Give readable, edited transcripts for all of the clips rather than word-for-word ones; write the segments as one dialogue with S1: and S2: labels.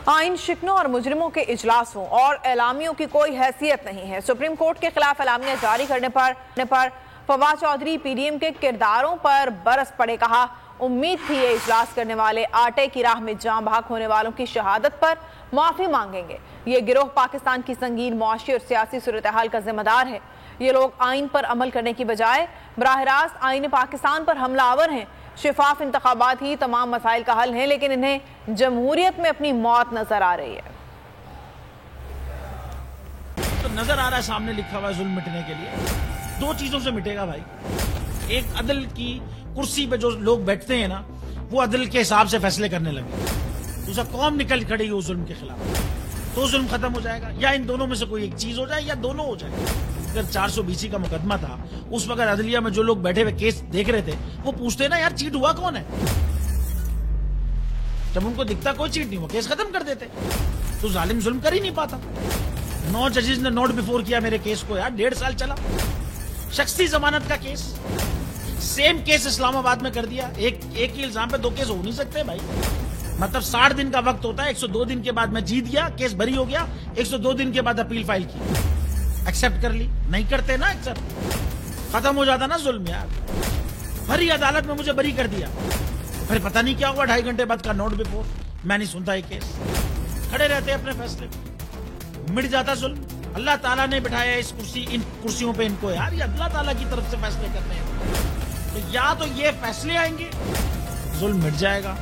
S1: आइन शिकनों और मुजरिमों के इजलासों और एलामियों की कोई हैसियत नहीं है। सुप्रीम कोर्ट के खिलाफ एलामिया जारी करने पर फवाद चौधरी पीडीएम के किरदारों पर बरस पड़े। कहा, उम्मीद थी ये इजलास करने वाले आटे की राह में जान बहक होने वालों की शहादत पर माफी मांगेंगे। ये गिरोह पाकिस्तान की संगीन मुआशी और सियासी सूरत हाल का जिम्मेदार है। ये लोग आइन पर अमल करने की बजाय बराह रास्त आइन पाकिस्तान पर हमलावर हैं। शिफाफ इंतखाबात ही तमाम मसाइल का हल है, लेकिन इन्हें जमहूरियत में अपनी मौत नजर आ रही है।
S2: तो नजर आ रहा है सामने लिखा हुआ है जुल्म मिटने के लिए दो चीजों से मिटेगा भाई। एक, अदल की कुर्सी पे जो लोग बैठते हैं ना, वो अदल के हिसाब से फैसले करने लगे। दूसरा, कौम निकल खड़ी उस जुल्म के खिलाफ, तो जुल्म खत्म हो जाएगा। या इन दोनों में से कोई एक चीज हो जाए या दोनों हो जाए। अगर 420 का मुकदमा था, उस वक्त अदलिया में जो लोग बैठे हुए केस देख रहे थे, वो पूछते ना, यार चीट हुआ कौन है। जब उनको दिखता कोई चीट नहीं हुआ, केस खत्म कर देते। तो जालिम जुल्म कर ही नहीं पाता। 9 जजेस ने नोट बिफोर किया मेरे केस को, यार 1.5 साल चला। शख्सी जमानत का केस, सेम केस इस्लामाबाद में कर दिया। एक ही इल्जाम पे 2 केस हो नहीं सकते भाई। मतलब 60 दिन का वक्त होता है। 102 दिन के बाद मैं जीत गया, केस बरी हो गया। 102 दिन के बाद अपील फाइल की, एक्सेप्ट कर ली। नहीं करते ना एक्सेप्ट, खत्म हो जाता ना जुल्म यार। भरी अदालत में मुझे बरी कर दिया, फिर पता नहीं क्या हुआ 2.5 घंटे बाद का नोट बिफोर। मैं नहीं सुनता ये केस, खड़े रहते अपने फैसले, मिट जाता जुल्म। अल्लाह ताला ने बिठाया इन कुर्सियों पे इनको यार, ये अल्लाह ताला की तरफ से फैसले करने हैं। तो या तो ये फैसले आएंगे, जुल्म मिट जाएगा,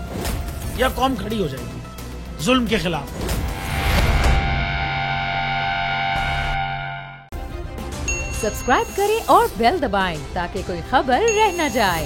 S2: या कौम खड़ी हो जाएगी जुल्म के खिलाफ।
S3: सब्सक्राइब करें और बेल दबाएं ताकि कोई खबर रह न जाए।